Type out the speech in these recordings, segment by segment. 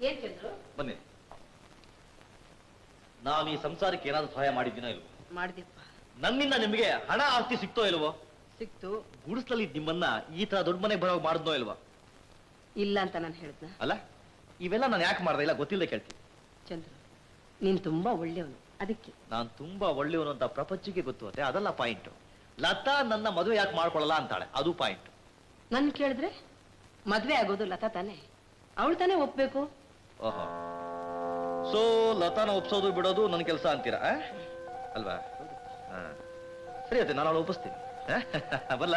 ಏನ್ ಚಂದ್ರು? ಬನ್ನಿ. ನಾನು ಈ ಸಂಸಾರಕ್ಕೆ ಏನಾದ್ರು ಸಹಾಯ ಮಾಡಿದ್ದೀನೋ ಇಲ್ವೋ? ಮಾಡಿದೆಪ್ಪ. ನನ್ನಿಂದ ನಿಮಗೆ ಹಣ ಆಸ್ತಿ ಸಿಕ್ತೋ ಇಲ್ವೋ? ಸಿಕ್ತು. ಗುಡಿಸ್ಲಲ್ಲಿ ನಿಮ್ಮನ್ನ ಈ ತರ ದೊಡ್ಡ ಮನೆಗೆ ಬರೋ ಮಾಡಿದ್ನೋ ಇಲ್ವಾ? ಇಲ್ಲ ಅಂತ ನಾನು ಹೇಳಿದ್ನ? ಅಲ್ಲ, ಇವೆಲ್ಲ ನಾನು ಯಾಕೆ ಮಾಡ್ದೆ ಇಲ್ಲ ಗೊತ್ತಿಲ್ಲದೆ ಕೇಳ್ತೀನಿ. ಚಂದ್ರು, ನೀನ್ ತುಂಬಾ ಒಳ್ಳೆಯವನು, ಅದಕ್ಕೆ. ನಾನು ತುಂಬಾ ಒಳ್ಳೆಯವನು ಅಂತ ಪ್ರಪಂಚಕ್ಕೆ ಗೊತ್ತು ಅತ್ತೆ, ಅದಲ್ಲ ಪಾಯಿಂಟ್. ಲತಾ ನನ್ನ ಮದುವೆ ಯಾಕೆ ಮಾಡ್ಕೊಳ್ಳಲ್ಲ ಅಂತಾಳೆ, ಅದು ಪಾಯಿಂಟ್. ನನ್ ಕೇಳಿದ್ರೆ ಮದ್ವೆ ಆಗೋದು ಲತಾ ತಾನೆ, ಅವಳು ತಾನೇ ಒಪ್ಬೇಕು. ಓಹೋ, ಸೊ ಲತಾನ ಒಪ್ಸೋದು ಬಿಡೋದು ನನ್ನ ಕೆಲಸ ಅಂತೀರಾ ಅಲ್ವಾ? ಸರಿ ಅತ್ತೆ, ನಾನು ಅವಳು ಒಪ್ಪಿಸ್ತೀನಿ. ಬಲ್ಲ.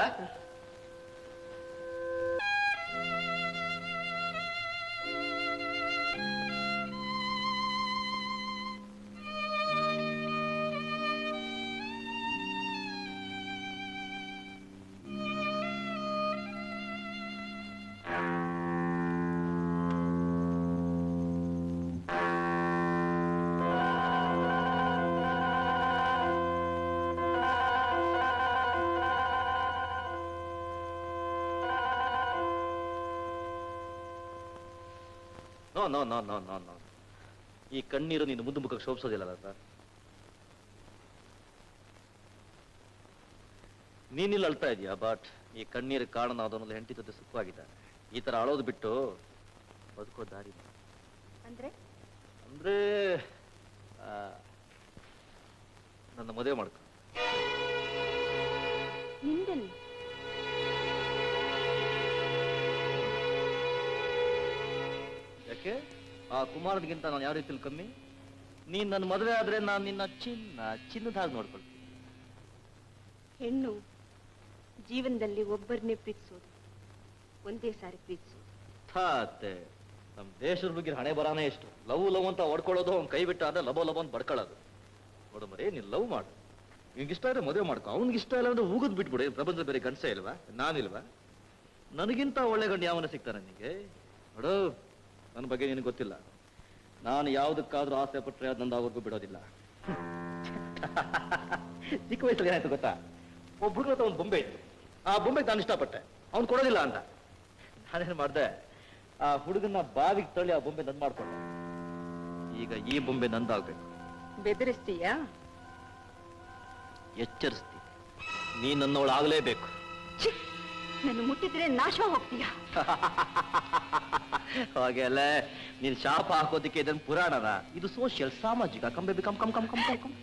No no no no no, ಈ ಕಣ್ಣೀರು ನೀನು ಮುದ್ದು ಮುಖಕ್ಕೆ ಶೋಭಿಸೋದಿಲ್ಲ ಸರ್. ನೀನಿಲ್ಲಿ ಅಳ್ತಾ ಇದೀಯಾ, ಬಟ್ ಈ ಕಣ್ಣೀರು ಕಾರಣ ಅದನ್ನೆಲ್ಲ ಹೆಂಡತಿ ಜೊತೆ ಸುಖವಾಗಿದ್ದಾರೆ. ಈ ತರ ಅಳೋದು ಬಿಟ್ಟು ಬದುಕೋ ದಾರಿ ಅಂದ್ರೆ ಅಂದ್ರೆ ನನ್ನ ಮದುವೆ ಮಾಡ್ಕೊ. ಯಾಕೆ? ಆ ಕುಮಾರನಿಗಿಂತ ನಾನು ಯಾವ ರೀತಿಯಲ್ಲಿ ಕಮ್ಮಿ? ನೀನ್ ನನ್ನ ಮದುವೆ ಆದ್ರೆ ನಾನು ನಿನ್ನ ಚಿನ್ನದ ಹಾಗೆ ನೋಡ್ಕೊಳ್ತೀನಿ. ಹೆಣ್ಣು ಜೀವನದಲ್ಲಿ ಒಬ್ಬರನ್ನೇ ಪ್ರೀತಿಸೋದು, ಒಂದೇ ಸಾರಿ ಪ್ರೀತಿಸೋದು. ನಮ್ ದೇಶದ ಬಗ್ಗೆ ಹಣೆ ಬರಾನೇ ಎಷ್ಟು. ಲವ್ ಅಂತ ಹೊಡ್ಕೊಳ್ಳೋದು, ಅವ್ನ್ ಕೈ ಬಿಟ್ಟ ಆದ್ರೆ ಲಬೋ ಅಂತ ಬಡ್ಕೊಳ್ಳೋದು. ನೋಡು ಮರೇ, ನೀನ್ ಲವ್ ಮಾಡು, ನಿಂಗೆ ಇಷ್ಟ ಇದ್ರೆ ಮದುವೆ ಮಾಡ್ಕೊ. ಅವ್ನಿಗೆ ಇಷ್ಟ ಇಲ್ಲ ಅಂದ್ರೆ ಹೋಗುದ್ ಬಿಟ್ಬಿಡಿ. ಪ್ರಪಂಚ ಬೇರೆ ಗಂಡಸೇ ಇಲ್ವಾ? ನಾನಿಲ್ವಾ? ನನಗಿಂತ ಒಳ್ಳೆ ಗಂಡ ಯಾವನ ಸಿಗ್ತಾನೆ ನಿನಗೆ? ನೋಡು, ನನ್ನ ಬಗ್ಗೆ ನಿನಗೆ ಗೊತ್ತಿಲ್ಲ. ನಾನು ಯಾವ್ದಕ್ಕಾದ್ರೂ ಆಸೆ ಪಟ್ಟರೆ ಅದು ನಂದಾಗೋರ್ಗೂ ಬಿಡೋದಿಲ್ಲ. ಚಿಕ್ಕ ವಯಸ್ಸಲ್ಲಿ ಏನಾಯ್ತು ಗೊತ್ತಾ? ಒಬ್ಬ ಹುಡುಗ ಹತ್ರ ಒಂದು ಬೊಂಬೆ ಇತ್ತು. ಆ ಬೊಂಬೆಗೆ ನಾನು ಇಷ್ಟಪಟ್ಟೆ, ಅವ್ನು ಕೊಡೋದಿಲ್ಲ ಅಂತ. ನಾನೇನು ಮಾಡಿದೆ, ಆ ಹುಡುಗನ ಬಾವಿಗೆ ತಳ್ಳಿ ಆ ಬೊಂಬೆ ನಂದು ಮಾಡ್ಕೊಂಡೆ. ಈಗ ಈ ಬೊಂಬೆ ನಂದಾಗ್ಬೇಕು. ಬೆದರಿಸ್ತೀಯಾ? ಎಚ್ಚರಿಸ್ತೀನಿ, ನೀ ನನ್ನವಳು ಆಗ್ಲೇಬೇಕು. ನನ್ನ ಮುಟ್ಟಿದ್ರೆ ನಾಶ ಹೋಗ್ತೀಯ. ಹಾಗೆ ಅಲ್ಲ, ನೀನ್ ಶಾಪ ಹಾಕೋದಿಕ್ಕೆ ಇದನ್ನು ಪುರಾಣನ, ಇದು ಸೋಷಿಯಲ್, ಸಾಮಾಜಿಕ. ಕಂಬೆ come come come come come come.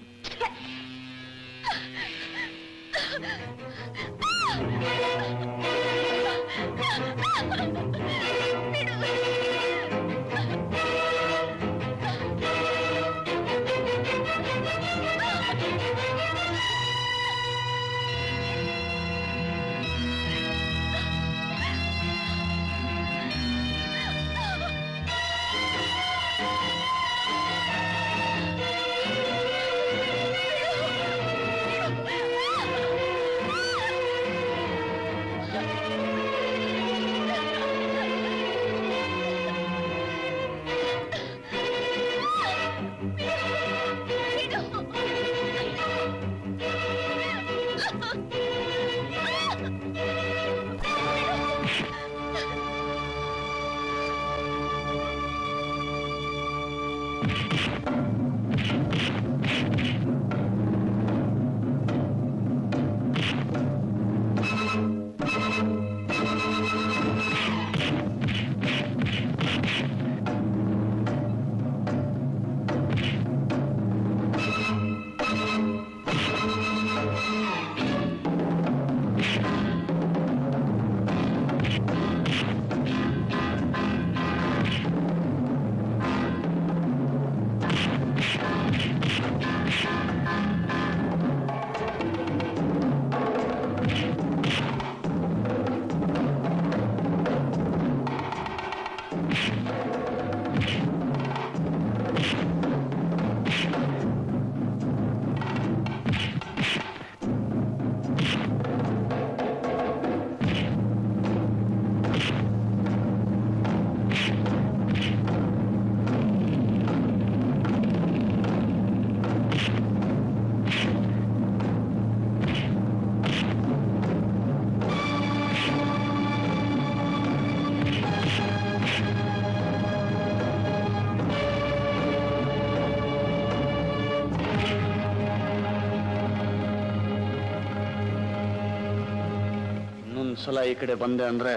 ಸಲ ಈ ಕಡೆ ಬಂದೆ ಅಂದ್ರೆ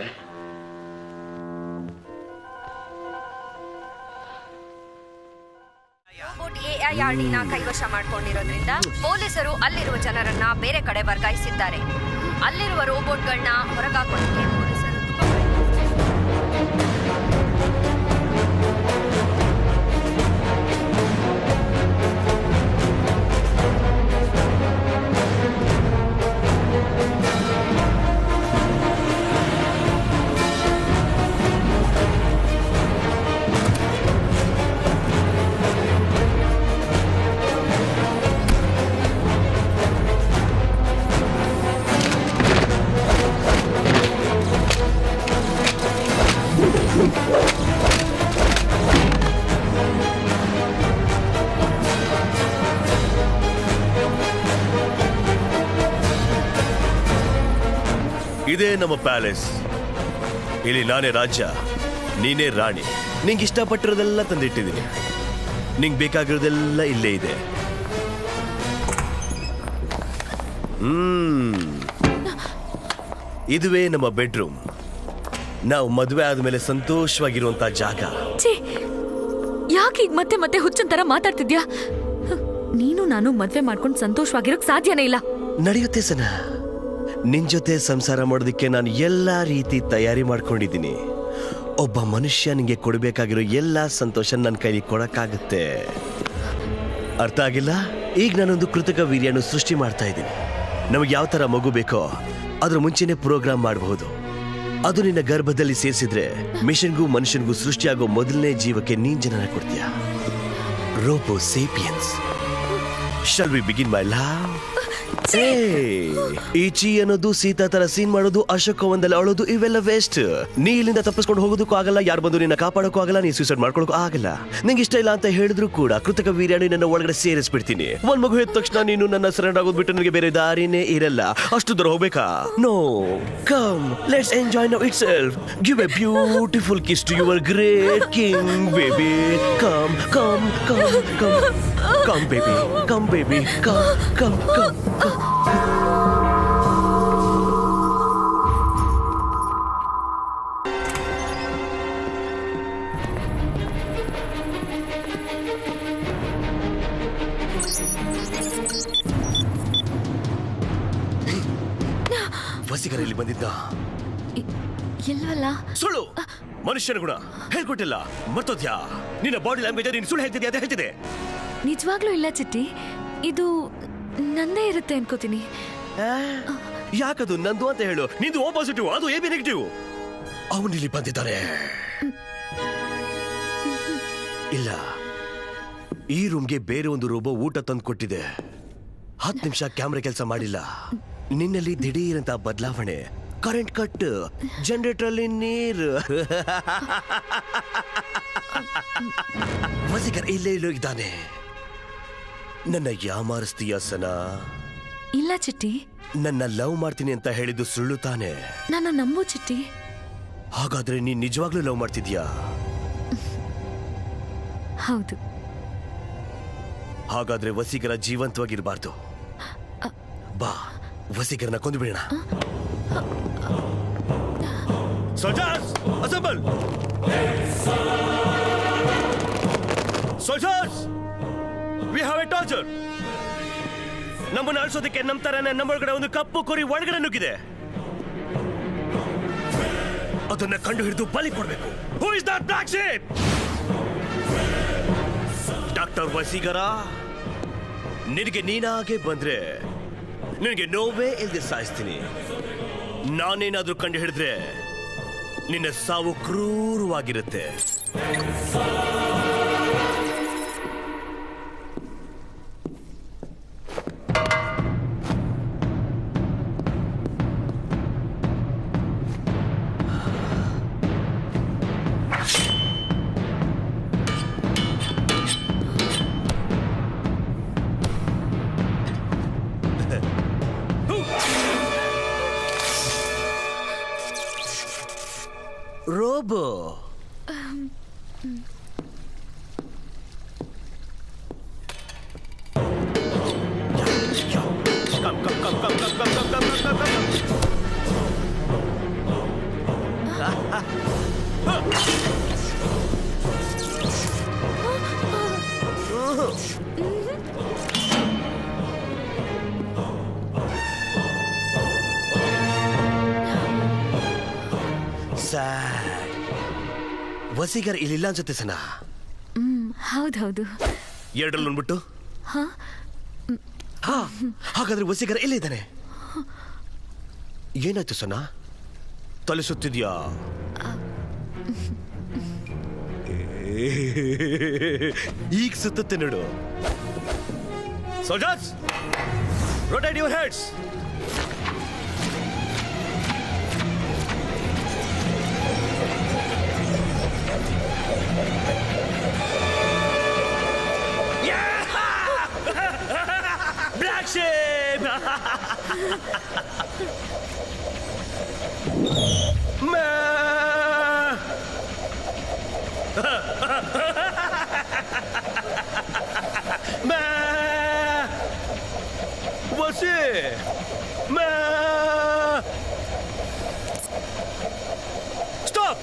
AIRDನ ಕೈವಶ ಮಾಡಿಕೊಂಡಿರೋದ್ರಿಂದ ಪೊಲೀಸರು ಅಲ್ಲಿರುವ ಜನರನ್ನ ಬೇರೆ ಕಡೆ ವರ್ಗಾಯಿಸಿದ್ದಾರೆ. ಅಲ್ಲಿರುವ ರೋಬೋಟ್ಗಳನ್ನ ಹೊರಗಾಕೋದಕ್ಕೆ ಪೊಲೀಸರು ಇದೇ ನಮ್ಮ ಪ್ಯಾಲೇಸ್. ಇಲ್ಲಿ ನಾನೇ ರಾಜ್ಯ, ನೀನೇ ರಾಣಿ. ನಿಂಗೆ ಇಷ್ಟಪಟ್ಟಿರೋದೆಲ್ಲ ತಂದಿಟ್ಟಿದ್ದೀನಿ. ನಿಂಗೆ ಬೇಕಾಗಿರೋದೆಲ್ಲ ಇಲ್ಲೇ ಇದೆ. ಇದುವೇ ನಮ್ಮ ಬೆಡ್ರೂಮ್. ನಾವು ಮದುವೆ ಆದ್ಮೇಲೆ ಸಂತೋಷವಾಗಿರುವಂತ ಜಾಗ. ಯಾಕೆ ಈಗ ಮತ್ತೆ ಮತ್ತೆ ಹುಚ್ಚನ್ ತರ ಮಾತಾಡ್ತಿದ್ಯಾ? ನೀನು ನಾನು ಮದ್ವೆ ಮಾಡ್ಕೊಂಡು ಸಂತೋಷವಾಗಿರೋಕ್ ಸಾಧ್ಯನೇ ಇಲ್ಲ. ನಡೆಯುತ್ತೆ ಸನ. ನಿನ್ ಜೊತೆ ಸಂಸಾರ ಮಾಡೋದಕ್ಕೆ ನಾನು ಎಲ್ಲಾ ರೀತಿ ತಯಾರಿ ಮಾಡ್ಕೊಂಡಿದ್ದೀನಿ. ಒಬ್ಬ ಮನುಷ್ಯ ನಿಂಗೆ ಕೊಡ್ಬೇಕಾಗಿರೋ ಎಲ್ಲಾ ಸಂತೋಷ ನನ್ನ ಕೈಲಿ ಕೊಡಕ್ಕಾಗುತ್ತೆ. ಅರ್ಥ ಆಗಿಲ್ಲ? ಈಗ ನಾನೊಂದು ಕೃತಕ ವೀರ್ಯನು ಸೃಷ್ಟಿ ಮಾಡ್ತಾ ಇದ್ದೀನಿ. ನಮಗೆ ಯಾವ ತರ ಮಗು ಬೇಕೋ ಅದ್ರ ಮುಂಚೆನೆ ಪ್ರೋಗ್ರಾಮ್ ಮಾಡಬಹುದು. ಅದು ನಿನ್ನ ಗರ್ಭದಲ್ಲಿ ಸೇರಿಸಿದ್ರೆ ಮಿಷನ್ಗೂ ಮನುಷ್ಯನ್ಗೂ ಸೃಷ್ಟಿಯಾಗೋ ಮೊದಲನೇ ಜೀವಕ್ಕೆ ನೀನ್ ಜನನ ಕೊಡ್ತೀಯ. Robo sapiens. Shall we begin my love? ಈ ಚೀ ಅನ್ನೋದು ಸೀತಾ ತರ ಸೀನ್ ಮಾಡೋದು, ಅಶೋಕ ಒಂದಲ್ಲ ಅಳೋದು, ಇವೆಲ್ಲ ವೇಸ್ಟ್. ನೀ ಇಲ್ಲಿಂದ ತಪ್ಪಿಸ್ಕೊಂಡು ಹೋಗೋದಕ್ಕೂ ಆಗಲ್ಲ, ಯಾರು ಬಂದು ನಿನ್ನ ಕಾಪಾಡೋಕ್ಕೂ ಆಗಲ್ಲ, ನೀ ಸೂಸೈಡ್ ಮಾಡ್ಕೊಳಕ್ಕೂ ಆಗಲ್ಲ. ನಿಂಗೆ ಇಷ್ಟ ಇಲ್ಲ ಅಂತ ಹೇಳಿದ್ರು ಕೂಡ ಕೃತಕ ವೀರ್ಯಾಣಿ ನನ್ನ ಒಳಗಡೆ ಸೇರಿಸ್ಬಿಡ್ತೀನಿ. ಒಂದ್ ಮಗು ಹೆತ್ತ ತಕ್ಷಣ ನೀನು ನನ್ನ ಸರೆಂಡರ್ ಆಗೋದು ಬಿಟ್ಟು ನನಗೆ ಬೇರೆ ದಾರಿನೇ ಇರಲ್ಲ. ಅಷ್ಟು ದೂರ ಹೋಗ್ಬೇಕಾ? No, come let's enjoy now itself. Give a beautiful kiss to your great king baby. Come come come come come baby, come baby, come come come. ವಸಿಗರ ಇಲ್ಲಿ ಬಂದಿದ್ದ? ಇಲ್ವಲ್ಲ. ಸುಳ್ಳು. ಮನುಷ್ಯನ ಗುಣ ಹೇಳ್ಕೊಟ್ಟಿಲ್ಲ, ಮರ್ತೋದ್ಯಾ? ನಿನ್ನ ಬಾಡಿ ಲ್ಯಾಂಗ್ವೇಜ್ ನೀನು ಸುಳ್ಳು ಹೇಳ್ತಿದ್ಯಾ ಅಂತ ಹೇಳ್ತಿದೆ. ನಿಜವಾಗ್ಲೂ ಇಲ್ಲ ಚಿಟ್ಟಿ, ಇದು ನಂದೇ ಇರುತ್ತೆ ಅನ್ಕೋತೀನಿ. ಯಾಕದು ನಂದು ಅಂತ ಹೇಳು. ನಿಂದು ಓ ಪಾಸಿಟಿವ್, ಅದು ಎ ಬಿ ನೆಗೆಟಿವ್. ಅವನಿಲ್ಲಿ ಬಂದಿದ್ದಾನೆ. ಇಲ್ಲ, ಈ ರೂಮ್ಗೆ ಬೇರೆ ಒಂದು ರೋಬೋ ಊಟ ತಂದು ಕೊಟ್ಟಿದೆ. 10 ನಿಮಿಷ ಕ್ಯಾಮ್ರಾ ಕೆಲಸ ಮಾಡಿಲ್ಲ. ನಿನ್ನಲ್ಲಿ ದಿಢೀರಂತ ಬದಲಾವಣೆ, ಕರೆಂಟ್ ಕಟ್, ಜನರೇಟರ್ ಅಲ್ಲಿ ನೀರು. ವಸಿಕರ್ ಇಲ್ಲೇ ಇದ್ದಾನೆ. ನನ್ನ ಯಾಮಾರಿಸ್ತೀಯ ಸನಾ? ಇಲ್ಲ ಚಿಟ್ಟಿ. ನನ್ನ ಲವ್ ಮಾಡ್ತೀನಿ ಅಂತ ಹೇಳಿದ್ದು ಸುಳ್ಳು ತಾನೆ? ನನ್ನ ನಂಬು ಚಿಟ್ಟಿ. ಹಾಗಾದ್ರೆ ನೀನ್ ನಿಜವಾಗ್ಲೂ ಲವ್ ಮಾಡ್ತಿದ್ಯಾ? ಹೌದು. ಹಾಗಾದ್ರೆ ವಸೀಕರ ಜೀವಂತವಾಗಿರ್ಬಾರ್ದು. ಬಾ, ವಸೀಕರನ ಕೊಂದು ಬಿಡೋಣ. Soldiers assemble! Soldiers, we have A torture. ನಮ್ಮನ್ನು ಅಳಿಸೋದಕ್ಕೆ ನಮ್ಮ ತರನೇ ನಮ್ಮೊಳಗಡೆ ಒಂದು ಕಪ್ಪು ಕುರಿ ಒಳಗಡೆ ನುಗ್ಗಿದೆ. ಅದನ್ನ ಕಂಡು ಹಿಡಿದು ಬಲಿ ಕೊಡ್ಬೇಕು. Who is that black sheep? Doctor ವಸೀಕರ, ನಿನಗೆ ನೀನಾಗೆ ಬಂದ್ರೆ ನಿನಗೆ ನೋವೇ ಇಲ್ಲದೆ ಸಾಯಿಸ್ತೀನಿ. ನಾನೇನಾದ್ರೂ ಕಂಡು ಹಿಡಿದ್ರೆ ನಿನ್ನ ಸಾವು ಕ್ರೂರವಾಗಿರುತ್ತೆ. ರೋಬೋ, ವಸೀಗರ್ ಇಲ್ಲಿಲ್ಲ ಅನ್ಸುತ್ತೆ ಸನಾ. ಹೌದೌದು. ಎರಡರಲ್ಲಿ ನೋಡ್ಬಿಟ್ಟು ಹಾಗಾದ್ರೆ ವಸೀಗರ್ ಎಲ್ಲಿದ್ದಾನೆ? ಏನಾಯ್ತು ಸನಾ? ತಲೆ ಸುತ್ತಿದ್ಯಾ? ಈಗ ಸುತ್ತುತ್ತೆ ನೋಡು. Soldiers, rotate your heads. Black sheep. What's it? Stop!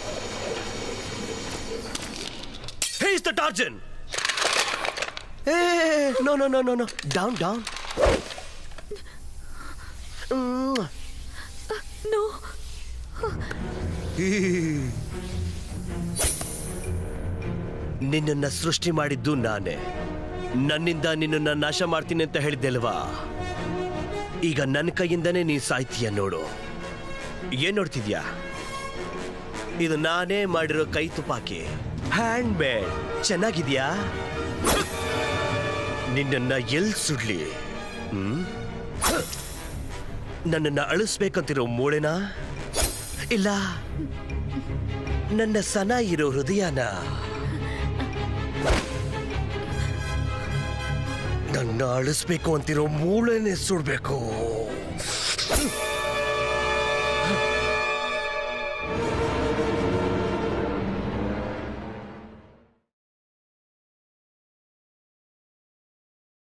He's the Tarzan. Hey, no. Down. No. ನಿನ್ನನ್ನ ಸೃಷ್ಟಿ ಮಾಡಿದ್ದು ನಾನೇ. ನನ್ನಿಂದ ನಿನ್ನನ್ನ ನಾಶ ಮಾಡ್ತೀನಿ ಅಂತ ಹೇಳಿದ್ದೆಲ್ವಾ? ಈಗ ನನ್ನ ಕೈಯಿಂದನೇ ನೀ ಸಾಯ್ತೀಯ ನೋಡು. ಏನ್ ನೋಡ್ತಿದ್ಯಾ? ಇದು ನಾನೇ ಮಾಡಿರೋ ಕೈ ತುಪಾಕಿ, ಹ್ಯಾಂಡ್ ಮೇಡ್. ಚೆನ್ನಾಗಿದ್ಯಾ? ನಿನ್ನನ್ನ ಎಲ್ ಸುಡ್ಲಿ? ನನ್ನನ್ನ ಅಳಿಸ್ಬೇಕಂತಿರೋ ಮೂಳೆನ, ಇಲ್ಲ ನನ್ನ ಸನ ಇರೋ ಹೃದಯನ? ನನ್ನ ಅಳಿಸ್ಬೇಕು ಅಂತಿರೋ ಮೂಳೆನೆ ಸುಡ್ಬೇಕು.